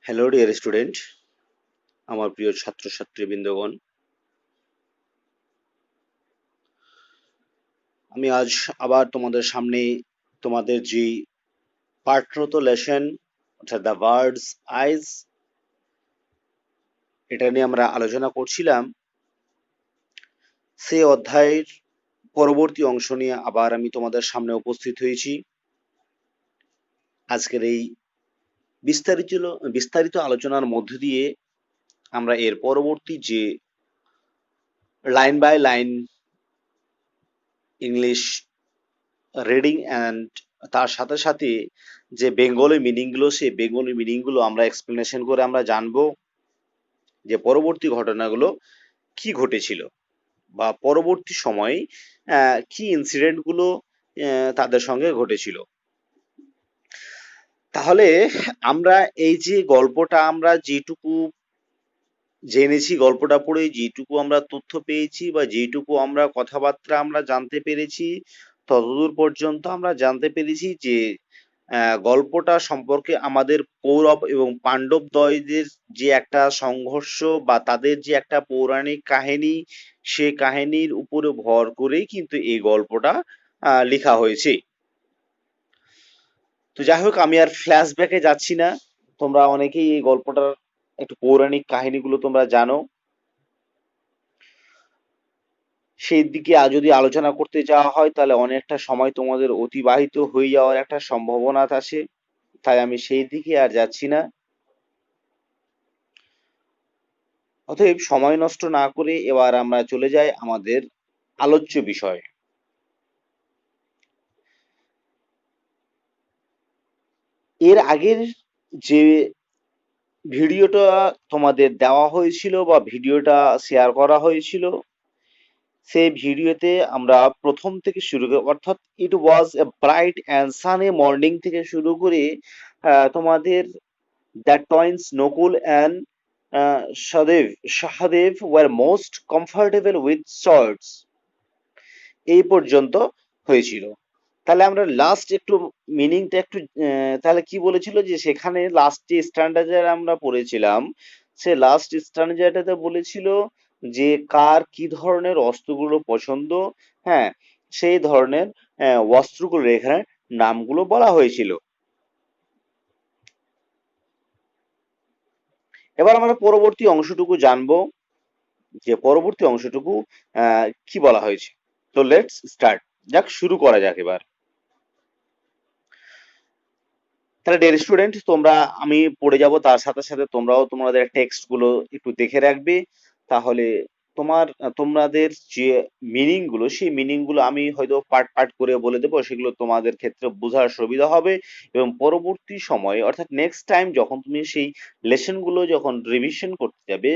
Hello dear student, আমার প্রিয় ছাত্রছাত্রীবৃন্দগণ। আমি আজ আবার তোমাদের সামনে তোমাদের যে পাঠরত লেসন অর্থাৎ দ্য বার্ডস আইজ, এটা নিয়ে আমরা আলোচনা করছিলাম। সেই অধ্যায়ের পরবর্তী অংশ নিয়ে আবার আমি তোমাদের সামনে উপস্থিত হয়েছি। আজকের এই বিস্তারিত আলোচনার মধ্য দিয়ে আমরা এর পরবর্তী যে line by line English reading and তার সাথে সাথে যে বেঙ্গলি মিনিংগুলো, সেই বেঙ্গলি মিনিংগুলো আমরা এক্সপ্লেনেশন করে আমরা জানবো যে পরবর্তী ঘটনাগুলো কি ঘটেছিল বা পরবর্তী সময়ে কি ইনসিডেন্টগুলো তাদের সঙ্গে ঘটেছিল। তাহলে আমরা এই যে গল্পটা আমরা যেটুকু জেনেছি, গল্পটা পড়ে যেটুকু আমরা তথ্য পেয়েছি বা যেটুকু আমরা কথাবার্তা আমরা জানতে পেরেছি, ততদূর পর্যন্ত আমরা জানতে পেরেছি যে গল্পটা সম্পর্কে আমাদের কৌরব এবং পাণ্ডবদ্বয়দের যে একটা সংঘর্ষ বা তাদের যে একটা পৌরাণিক কাহিনী, সে কাহিনীর উপরে ভর করেই কিন্তু এই গল্পটা লেখা হয়েছে। তো যাই হোক, আমি আর ফ্ল্যাশব্যাকে যাচ্ছি না। তোমরা অনেকেই এই গল্পটার একটু পৌরাণিক কাহিনীগুলো তোমরা জানো। সেই দিকে যদি আলোচনা করতে যাওয়া হয় তাহলে অনেকটা সময় তোমাদের অতিবাহিত হয়ে যাওয়ার একটা সম্ভাবনা আছে, তাই আমি সেই দিকে আর যাচ্ছি না। অতএব সময় নষ্ট না করে এবার আমরা চলে যাই আমাদের আলোচ্য বিষয়ে। এর আগের যে ভিডিওটা তোমাদের দেওয়া হয়েছিল বা ভিডিওটা শেয়ার করা হয়েছিল, সেই ভিডিওতে আমরা প্রথম থেকে শুরু করে, অর্থাৎ it was a bright and sunny morning থেকে শুরু করে তোমাদের the twins Nakul and Sahadev were most comfortable with swords, এই পর্যন্ত হয়েছিল। তাহলে আমরা লাস্ট একটু মিনিংটা একটু তাহলে কি বলেছিল যে সেখানে লাস্ট যে স্ট্যান্ডার্ডে আমরা পড়েছিলাম, সে লাস্ট স্ট্যান্ডার্ডটাতে বলেছিল যে কার কি ধরনের অস্ত্রগুলো পছন্দ, হ্যাঁ, সেই ধরনের অস্ত্রগুলো এখানে নামগুলো বলা হয়েছিল। এবার আমরা পরবর্তী অংশটুকু জানবো যে পরবর্তী অংশটুকু কি বলা হয়েছে। তো লেটস স্টার্ট, যাক শুরু করা যাক এবার। তাহলে ডিয়ার স্টুডেন্ট, তোমরা, আমি পড়ে যাব, তার সাথে সাথে তোমরাও তোমাদের টেক্সট গুলো একটু দেখে রাখবে। তাহলে তোমাদের যে মিনিং গুলো, সেই মিনিং গুলো আমি হয়তো পার্ট পার্ট করে বলে দেবো, সেগুলো তোমাদের ক্ষেত্রে বোঝার সুবিধা হবে। এবং পরবর্তী সময়ে অর্থাৎ নেক্সট টাইম যখন তুমি সেই লেসন গুলো যখন রিভিশন করতে যাবে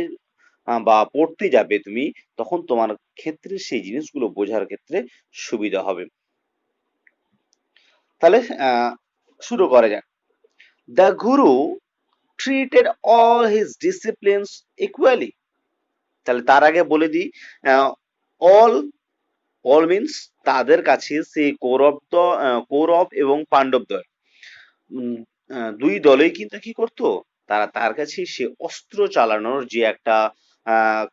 বা পড়তে যাবে তুমি, তখন তোমার ক্ষেত্রে সেই জিনিসগুলো বোঝার ক্ষেত্রে সুবিধা হবে। তাহলে শুরু করা যাক। The Guru treated all his disciplines equally. তাহলে তার আগে বলে দিই, অল অল মিন্স তাদের কাছে সেই কৌরব এবং পাণ্ডবদ্বয় দুই দলেই কিন্তু কি করতো, তারা তার কাছে সে অস্ত্র চালানোর যে একটা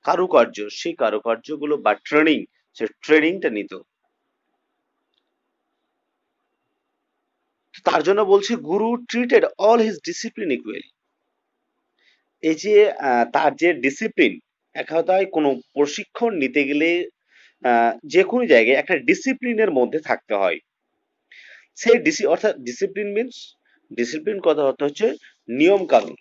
কারুকার্য, সেই কারুকার্যগুলো বা ট্রেনিং, সে ট্রেনিংটা নিত। তার জন্য বলছে গুরু treated all his discipline equally. এই যে তার যে ডিসিপ্লিন, এক কথায় কোনো প্রশিক্ষণ নিতে গেলে যে কোনো জায়গায় একটা ডিসিপ্লিনের মধ্যে থাকতে হয়। সেই অর্থাৎ ডিসিপ্লিন মিনস, ডিসিপ্লিন কথা অর্থ হচ্ছে নিয়ম কানুন।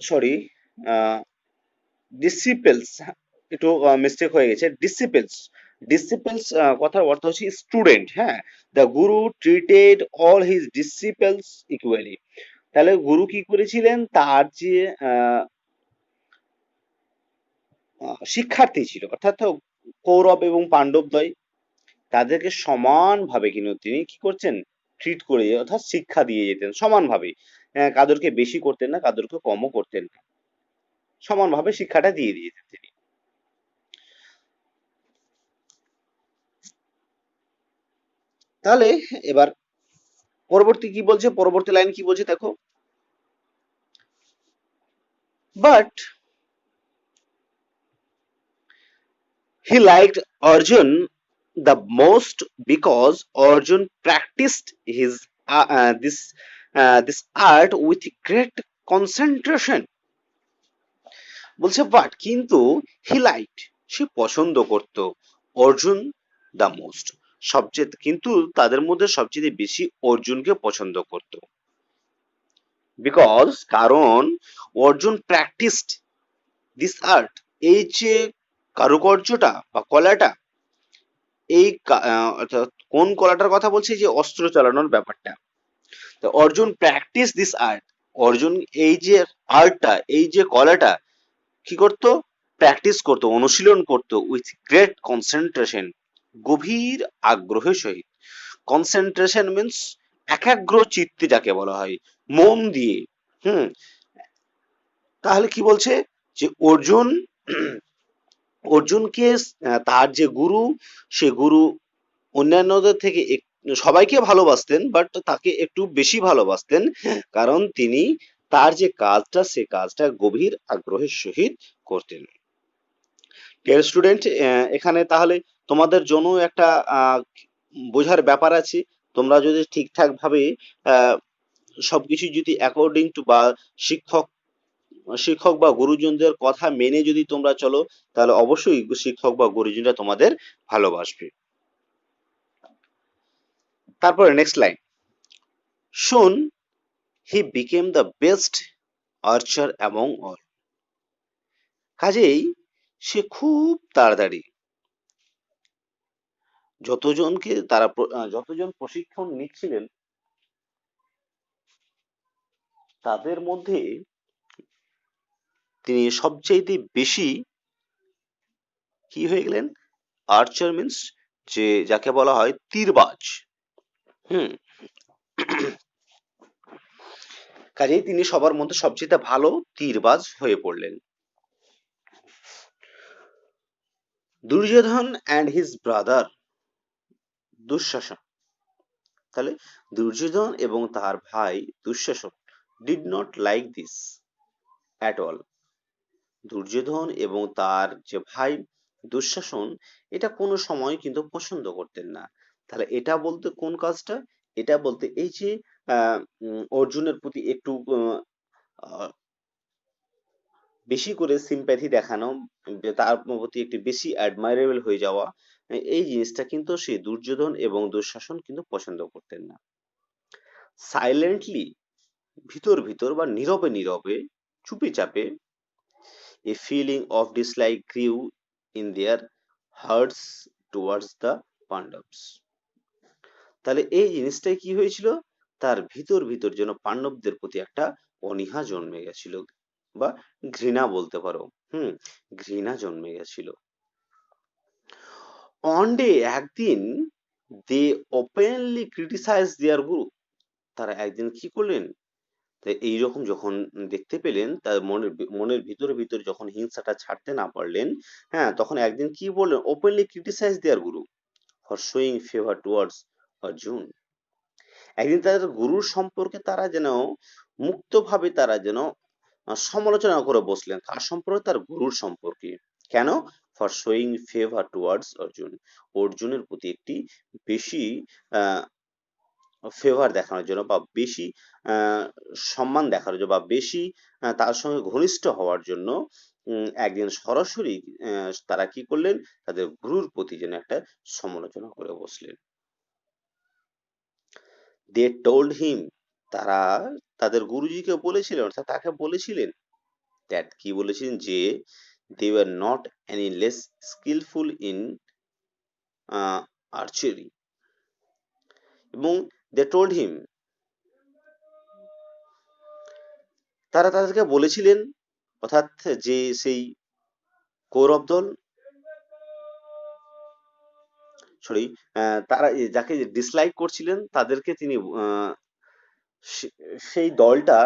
সরি, ডিসিপেলস, একটু মিস্টেক হয়ে গেছে। ডিসিপেলস কথার অর্থ হচ্ছে স্টুডেন্ট, হ্যাঁ। The Guru treated all his ডিসিপেলস equally. তাহলে গুরু কি করেছিলেন, তার যে শিক্ষার্থী ছিল, অর্থাৎ কৌরব এবং পাণ্ডবদ্বয়, তাদেরকে সমানভাবে কিন্তু তিনি কি করছেন, ট্রিট করে, অর্থাৎ শিক্ষা দিয়ে যেতেন সমানভাবে। কাদেরকে বেশি করতেন না, কাদেরকে কমও করতেন না, সমানভাবে শিক্ষাটা দিয়ে দিয়েছেন তিনি। তাহলে এবার পরবর্তী কি বলছে, পরবর্তী লাইন কি বলছে দেখো, but he liked Arjun the most because Arjun practiced his this art with great concentration. বলছে বাট কিন্তু হি লাইক, সে পছন্দ করত অর্জুন দ্য মোস্ট, সবচেয়ে কিন্তু তাদের মধ্যে সবচেয়ে বেশি অর্জুনকে পছন্দ করত, বিকজ কারণ অর্জুন প্র্যাকটিসড দিস আর্ট, এই যে কারুকার্যটা বা কলাটা, এই অর্থাৎ কোন কলাটার কথা বলছি, যে অস্ত্র চালানোর ব্যাপারটা। তো Arjun practice this art, Arjun এই যে আর্টটা, এই যে কলাটা কি করতো, প্র্যাকটিস করতো, অনুশীলন করতো উইথ গ্রেট কনসেন্ট্রেশন, গভীর আগ্রহের সহিত। কনসেন্ট্রেশন মিন্স একাগ্র চিত্তে যাকে বলা হয়, মন দিয়ে। হুম, তাহলে কি বলছে, যে অর্জুন অর্জুনকে তার যে গুরু, সে গুরু অন্যান্যদের থেকে সবাইকে ভালোবাসতেন, বাট তাকে একটু বেশি ভালোবাসতেন, কারণ তিনি তার যে কাজটা, সে কাজটা গভীর আগ্রহের সহিত করতেন। ডিয়ার স্টুডেন্ট, এখানে তাহলে তোমাদের জন্য একটা বোঝার ব্যাপার আছে। তোমরা যদি ঠিকঠাক ভাবে সবকিছু যদি অ্যাকর্ডিং টু বা শিক্ষক শিক্ষক বা গুরুজনদের কথা মেনে যদি তোমরা চলো, তাহলে অবশ্যই শিক্ষক বা গুরুজনরা তোমাদের ভালোবাসবে। তারপরে নেক্সট লাইন, শুন he became the best archer among all, কাজেই সে খুব তাড়াতাড়ি যতজন প্রশিক্ষণ নিচ্ছিলেন তাদের মধ্যে তিনি সবচাইতে বেশি কি হয়ে গেলেন, আর্চার মিন্স যে যাকে বলা হয় তীরবাজ। হুম, কাজেই তিনি সবার মধ্যে সবচেয়ে ভালো তীরবাজ হয়ে পড়লেন। Duryodhana and his brother Dushasana, তাহলে দুর্যোধন এবং তার ভাই Dushasana did not like this at all, Duryodhana এবং তার যে ভাই দুঃশাসন এটা কোনো সময় কিন্তু পছন্দ করতেন না। তাহলে এটা বলতে কোন কাজটা, এটা বলতে এই যে অর্জুনের প্রতি একটু বেশি করে সিম্প্যাথি দেখানো, তার প্রতি একটু বেশি অ্যাডমাইরেবল হয়ে যাওয়া, এই জিনিসটা কিন্তু সেই দুর্যোধন এবং দুঃশাসন কিন্তু পছন্দ করতেন না। সাইলেন্টলি, ভিতর ভিতর বা নীরবে নীরবে, চুপে চাপে, a feeling of dislike grew in their hearts towards the Pandavas, তাহলে এই জিনিসটাই কি হয়েছিল, তার ভিতর ভিতর যেন পাণ্ডবদের প্রতি একটা অনীহা জন্মে গেছিল, বা ঘৃণা বলতে পারো। হুম, ঘৃণা জন্মে গেছিল। অন ডে, একদিন, দে ওপেনলি ক্রিটিসাইজ দেয়ার গুরু, তারা একদিন কি করলেন, তো এইরকম যখন দেখতে পেলেন, তার মনের ভিতরে ভিতরে যখন হিংসাটা ছাড়তে না পারলেন, হ্যাঁ, তখন একদিন কি বললেন, openly criticise their guru for showing favour towards Arjun, একদিন তাদের গুরুর সম্পর্কে তারা যেন মুক্তভাবে তারা যেন সমালোচনা করে বসলেন, তার সম্পর্কে, তার গুরুর সম্পর্কে। কেন? For showing favour towards Arjun, অর্জুনের প্রতি একটি বেশি আহ ফেভার দেখানোর জন্য, বা বেশি সম্মান দেখানোর জন্য, বা বেশি তার সঙ্গে ঘনিষ্ঠ হওয়ার জন্য একদিন সরাসরি তারা কি করলেন, তাদের গুরুর প্রতি যেন একটা সমালোচনা করে বসলেন। দে টোল্ড হিম, তারা তাদের গুরুজিকে বলেছিলেন, অর্থাৎ তাকে বলেছিলেন, দ্যাট কি বলেছিলেন, যে they were not any less skilful in archery, এবং দে টোল্ড হিম, তারা তাদেরকে বলেছিলেন, অর্থাৎ যে সেই কৌরব দল, সরি, তারা যাকে ডিসলাইক করছিলেন তাদেরকে তিনি সেই দলটা,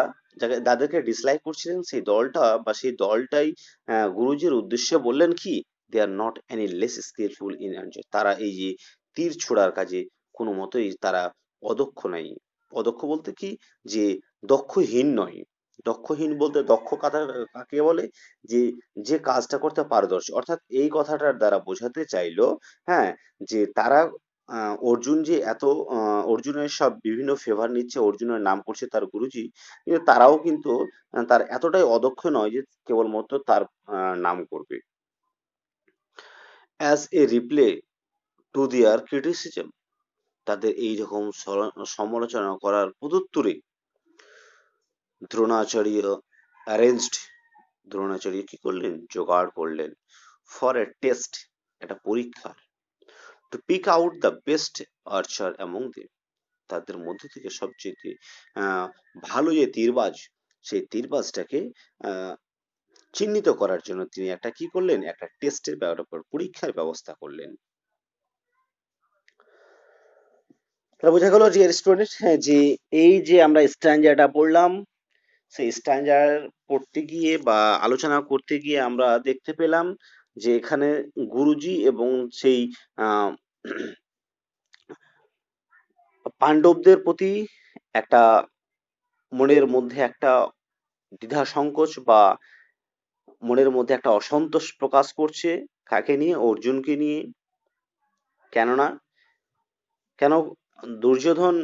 যাদেরকে ডিসলাইক করছিলেন সেই দলটা, বা সেই দলটাই গুরুজির উদ্দেশ্যে বললেন কি, they are not any less skilful in archery, তারা এই যে তীর ছোড়ার কাজে কোনো মতেই তারা অদক্ষ নাই। অদক্ষ বলতে কি, যে দক্ষহীন নয়। দক্ষহীন বলতে দক্ষ কাকে বলে, যে যে কাজটা করতে পারদর্শী, অর্থাৎ এই কথাটার দ্বারা বোঝাতে চাইলো, হ্যাঁ, যে তারা অর্জুন যে এত অর্জুনের সব বিভিন্ন ফেভার নিচ্ছে, অর্জুনের নাম করছে তার গুরুজি, কিন্তু তারাও কিন্তু তার এতটাই অদক্ষ নয় যে কেবলমাত্র তার নাম করবে। As a reply to their criticism, তাদের এইরকম সমালোচনা করার প্রত্যুত্তরে দ্রোণাচার্য অ্যারেঞ্জড, দ্রোণাচার্য কি করলেন, জোগাড় করলেন, ফর এ টেস্ট, একটা পরীক্ষা, to pick out the best archer among them, তাদের মধ্যে থেকে সবচেয়ে ভালো যে তীরবাজ, সেই তীরবাজটাকে আহ, চিহ্নিত করার জন্য তিনি একটা কি করলেন, একটা টেস্টের পরীক্ষার ব্যবস্থা করলেন। তাহলে বোঝা গেল যে স্টুডেন্ট, যে এই যে আমরা স্ট্যান্ডার্ডটা পড়লাম, সেই স্ট্যান্ডার্ড পড়তে গিয়ে বা আলোচনা করতে গিয়ে আমরা দেখতে পেলাম যে এখানে গুরুজি এবং সেই আহ, পাণ্ডবদের প্রতি একটা মনের মধ্যে একটা দ্বিধা সংকোচ বা মনের মধ্যে একটা অসন্তোষ প্রকাশ করছে, কাকে নিয়ে, অর্জুনকে নিয়ে। কেননা কেন দুর্যোধন,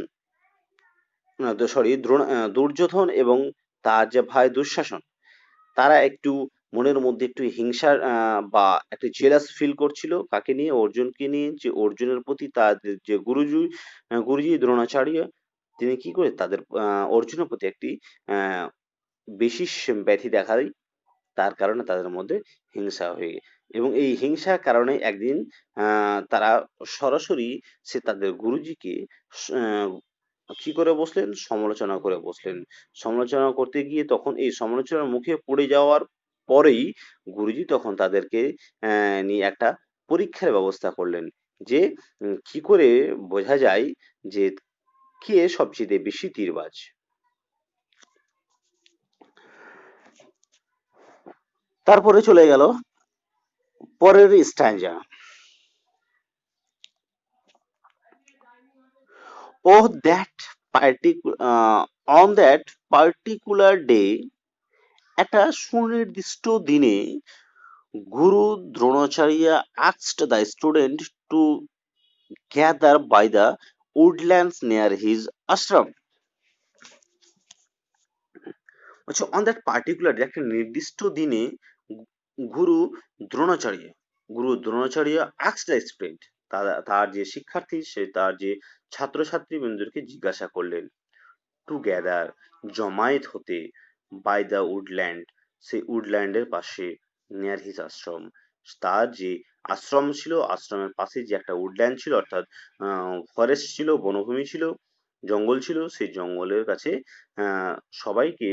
সরি, দুর্যোধন এবং তার যে ভাই দুঃশাসন, তারা একটু মনের মধ্যে একটু হিংসার বা একটা জেলাস ফিল করছিল, কাকে নিয়ে, অর্জুনকে নিয়ে, যে অর্জুনের প্রতি তাদের যে গুরুজি দ্রোণাচার্য, তিনি কি করে তাদের অর্জুনের প্রতি একটি আহ বেশি ব্যাধি দেখায়, তার কারণে তাদের মধ্যে হিংসা হয়ে এবং এই হিংসার কারণে একদিন তারা সরাসরি সে তাদের গুরুজিকে আহ, কি করে বসলেন, সমালোচনা করে বসলেন। সমালোচনা করতে গিয়ে তখন এই সমালোচনার মুখে পড়ে যাওয়ার পরেই গুরুজি তখন তাদেরকে নিয়ে একটা পরীক্ষার ব্যবস্থা করলেন, যে কি করে বোঝা যায় যে কে সবচেয়ে বেশি তীরবাজ। তারপরে চলে গেল পরের স্ট্যান্জা। Oh, that on that particular day, একটা সুনির্দিষ্ট দিনে, গুরু Dronacharya asked the student to gather by the woodlands near his ashram. আচ্ছা, on that particular day, একটা নির্দিষ্ট দিনে গুরু দ্রোণাচার্য গুরু দ্রোণাচার্য asked the student, তার যে শিক্ষার্থী, সে তার যে ছাত্রছাত্রী বৃন্দকে জিজ্ঞাসা করলেন, টুগেদার, জমায়েত হতে, বাই দ্য উডল্যান্ড, সেই উডল্যান্ডের পাশে, নিয়ার হিজ আশ্রম, তার যে আশ্রম ছিল, আশ্রমের পাশে যে একটা উডল্যান্ড ছিল, অর্থাৎ ফরেস্ট ছিল, বনভূমি ছিল, জঙ্গল ছিল, সেই জঙ্গলের কাছে সবাইকে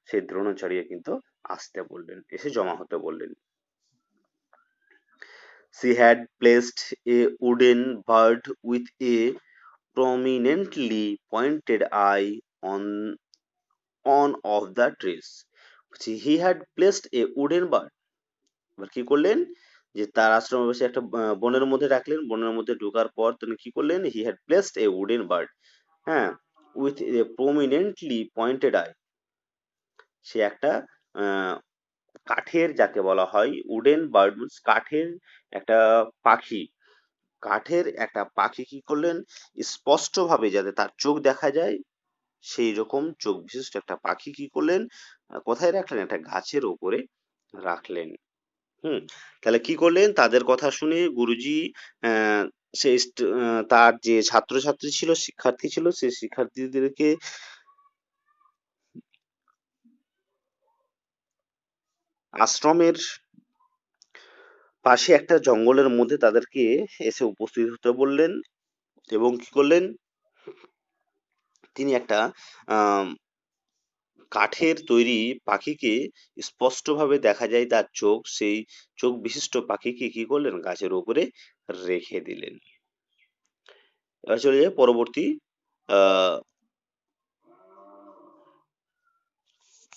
সেই দ্রোণাচার্য কিন্তু আসতে বললেন, এসে জমা হতে বললেন। She had placed a wooden bird with a prominently pointed eye on of the trees. He had placed a wooden bird. এবার কি করলেন, যে তার আশ্রমে বসে একটা বনের মধ্যে রাখলেন, বনের মধ্যে ঢোকার পর তিনি কি করলেন, he had placed a wooden bird, হ্যাঁ, with a prominently pointed eye, সে একটা আহ, কাঠের, যাকে বলা হয় উডেন বার্ড, মিনস কাঠের একটা পাখি, কাঠের একটা পাখি কি করলেন, স্পষ্টভাবে যাতে তার চোখ দেখা যায়, সেই রকম চোখ বিশিষ্ট একটা পাখি কি করলেন, কোথায় রাখলেন, একটা গাছের উপরে রাখলেন। হুম, তাহলে কি করলেন, তাদের কথা শুনে গুরুজি তার যে ছাত্রছাত্রী ছিল, শিক্ষার্থী ছিল, সেই শিক্ষার্থীদেরকে আশ্রমের পাশে একটা জঙ্গলের মধ্যে তাদেরকে এসে উপস্থিত হতে বললেন, এবং কি করলেন, তিনি একটা আহ কাঠের তৈরি পাখিকে, স্পষ্টভাবে দেখা যায় তার চোখ, সেই চোখ বিশিষ্ট পাখিকে কি করলেন, গাছের উপরে রেখে দিলেন। এবার চলে যায় পরবর্তী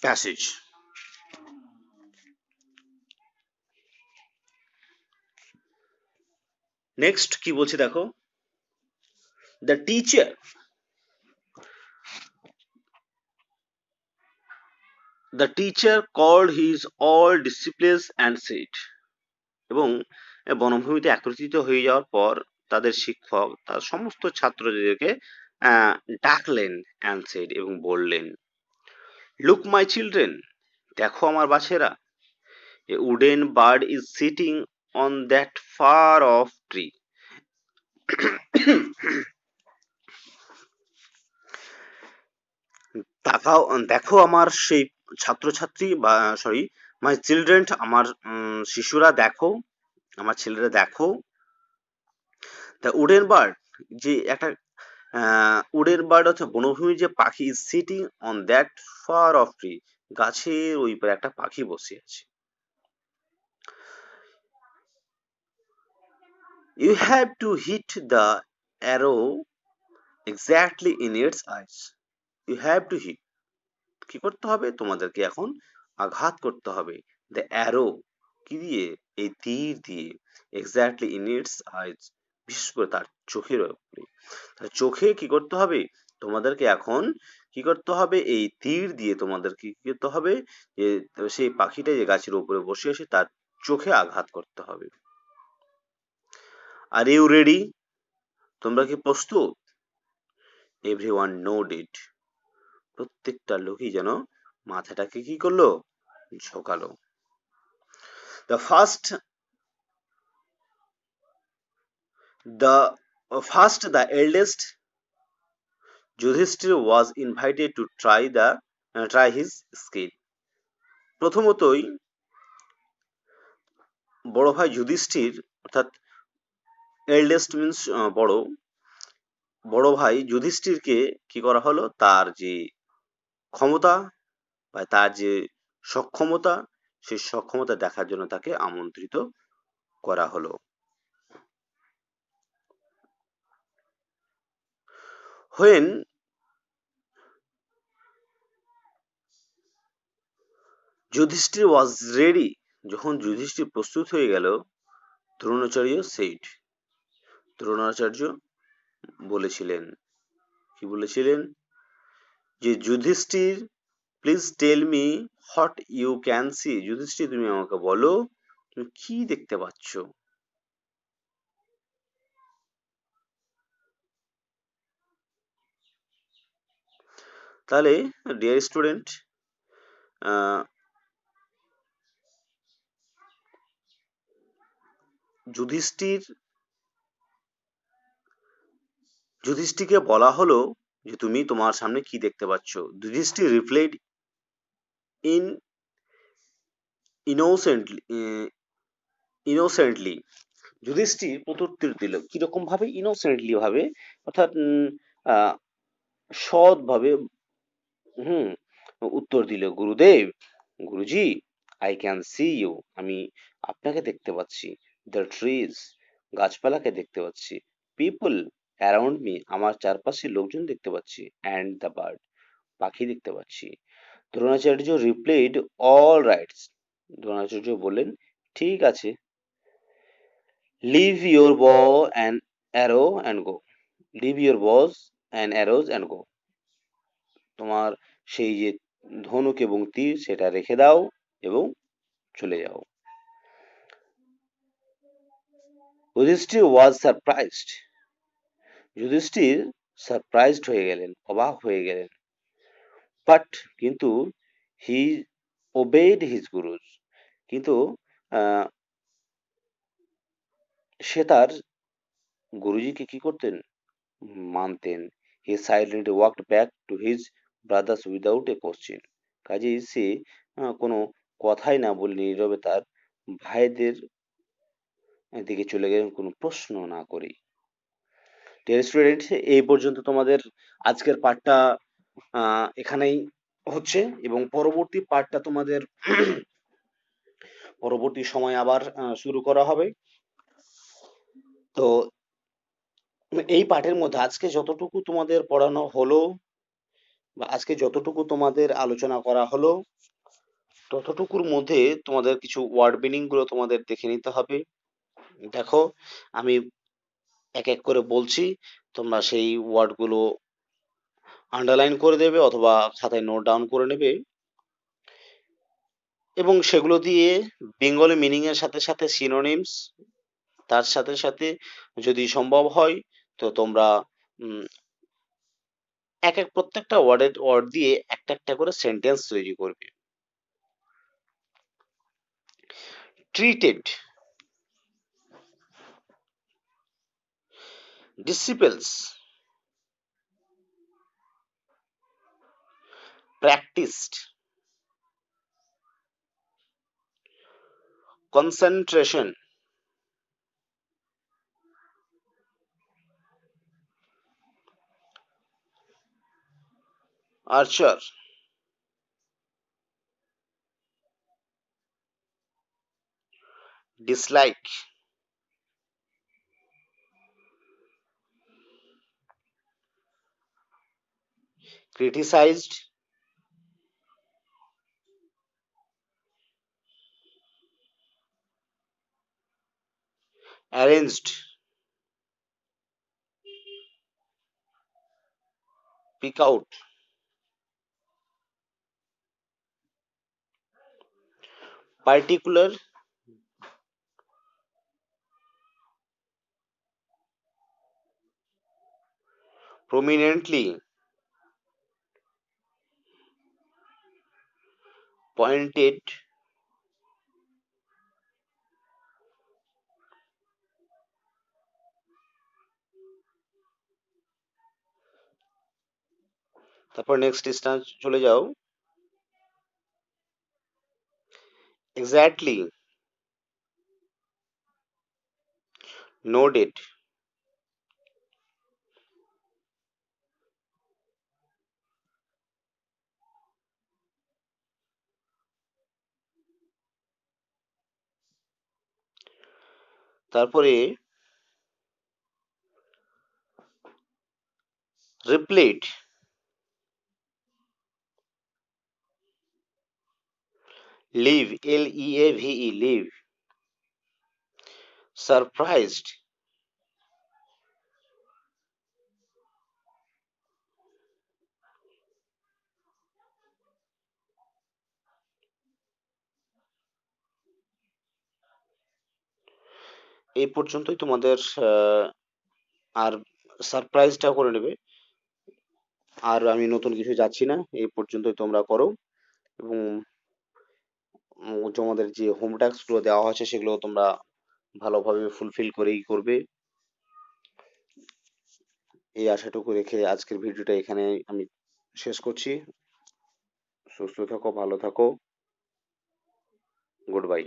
প্যাসেজ। নেক্সট কি বলছে দেখো, The teacher the teacher called his all disciples and said, এবং বনভূমিতে একত্রিত হয়ে যাওয়ার পর তাদের শিক্ষক তার সমস্ত ছাত্রদেরকে আহ, ডাকলেন and said এবং বললেন, লুক মাই চিলড্রেন, দেখো আমার বাছেরা, a wooden bird is sitting on that far off tree. তাকাও, দেখো আমার সেই ছাত্রছাত্রী বা সরি মাই চিলড্রেন, আমার শিশুরা দেখো, আমার ছেলেরা দেখো, দ্য উডেন বার্ড, যে একটা উডেন বার্ড হচ্ছে বনভূমির যে পাখি, is sitting on that far off tree, গাছের ওই পারে একটা পাখি বসে আছে। You have to hit the arrow exactly in its eyes. You have to hit, কি করতে হবে, তোমাদেরকে এখন আঘাত করতে হবে, দ্য অ্যারো, কি দিয়ে, এই তীর দিয়ে, এক্স্যাক্টলি ইন ইটস আইজ, বিশেষ করে তার চোখের উপরে, তার চোখে কি করতে হবে, তোমাদেরকে এখন কি করতে হবে, এই তীর দিয়ে তোমাদেরকে কি করতে হবে, যে সেই পাখিটা যে গাছের উপরে বসে আছে তার চোখে আঘাত করতে হবে। আর ইউ রেডি, তোমরা কি প্রস্তুত? এভরিওয়ান নোডেড, প্রত্যেকটা লোকই যেন মাথাটাকে কি করলো, ঝোঁকালো। The first, the eldest Yudhishthir was invited to try his skill. প্রথমতই বড় ভাই যুধিষ্ঠির, অর্থাৎ এল্ডেস্ট মিন্স বড়, বড় ভাই যুধিষ্ঠিরকে কি করা হলো, তার যে ক্ষমতা বা তার যে সক্ষমতা, সেই সক্ষমতা দেখার জন্য তাকে আমন্ত্রিত করা হলো। When যুধিষ্ঠির ওয়াজ রেডি, যখন যুধিষ্ঠির প্রস্তুত হয়ে গেল, দ্রোণাচার্য সেইড, দ্রোণাচার্য বলেছিলেন, কি বলেছিলেন, যে Yudhishthir please tell me what you can see, Yudhishthir তুমি আমাকে বলো তুমি কি দেখতে পাচ্ছ। তাহলে ডিয়ার স্টুডেন্ট, যুধিষ্ঠিরকে বলা হলো যে তুমি তোমার সামনে কি দেখতে পাচ্ছ। Yudhishthira replied in innocently, Yudhishthira প্রত্যুত্তর দিল কিরকম ভাবে, ইনোসেন্টলি ভাবে, অর্থাৎ সৎ ভাবে হুম উত্তর দিল, গুরুদেব, গুরুজি, আই ক্যান সি ইউ, আমি আপনাকে দেখতে পাচ্ছি, দ্য ট্রিজ, গাছপালাকে দেখতে পাচ্ছি, পিপল অ্যারাউন্ড মি, আমার চারপাশে লোকজন দেখতে পাচ্ছি, অ্যান্ড দ্য বার্ড, পাখি দেখতে পাচ্ছি। Dronacharya replied all rights, Dronacharya বললেন ঠিক আছে, leave your bow and arrow and go, leave your bows and arrows and go, তোমার সেই যে ধনুক এবং তীর সেটা রেখে দাও এবং চলে যাও। Yudhishthir was surprised, Yudhishthir surprised হয়ে গেলেন, অবাক হয়ে গেলেন, বাট কিন্তু হি ওবেড হিজ গুরুজ, কিন্তু সে তার গুরুজিকে কি করতেন, মানতেন। He silently walked back to his brothers without a question, কাজেই সে কোনো কথাই না বলে নীরবে তার ভাইদের দিকে চলে গেলেন কোনো প্রশ্ন না করেই। ডিয়ার স্টুডেন্ট, এই পর্যন্ত তোমাদের আজকের পাঠটা এখানেই হচ্ছে, এবং পরবর্তী পাঠটা তোমাদের পরবর্তী সময় আবার শুরু করা হবে। তো এই পাঠের মধ্যে আজকে যতটুকু তোমাদের পড়ানো হলো বা আজকে যতটুকু তোমাদের আলোচনা করা হলো, ততটুকুর মধ্যে তোমাদের কিছু ওয়ার্ড মিনিং গুলো তোমাদের দেখে নিতে হবে। দেখো, আমি এক এক করে বলছি, তোমরা সেই ওয়ার্ডগুলো আন্ডারলাইন করে দেবে অথবা খাতায় নোট ডাউন করে নেবে এবং সেগুলো দিয়ে বেঙ্গলি মিনিং এর সাথে সাথে সিনোনিমস, তার সাথে সাথে যদি সম্ভব হয় তো তোমরা উম, এক এক প্রত্যেকটা ওয়ার্ড দিয়ে একটা একটা করে সেন্টেন্স তৈরি করবে। Treated, disciples, practised, concentration, archer, dislike, criticised, arranged, pick out, particular, prominently, pointed, তারপর নেক্সট স্টেজ চলে যাও। এক্স্যাক্টলি, নোটেড, তারপরে replied, leave, LEAVE, leave, surprised, এই পর্যন্তই তোমাদের আর সারপ্রাইজটা করে নেবে। আর আমি নতুন কিছু যাচ্ছি না, এই পর্যন্তই তোমরা করো এবং তোমাদের যে হোম টাস্ক গুলো দেওয়া হয়েছে সেগুলো তোমরা ভালোভাবে ফুলফিল করেই করবে। এই আশাটুকু রেখে আজকের ভিডিওটা এখানে আমি শেষ করছি। সুস্থ থাকো, ভালো থাকো, গুড বাই।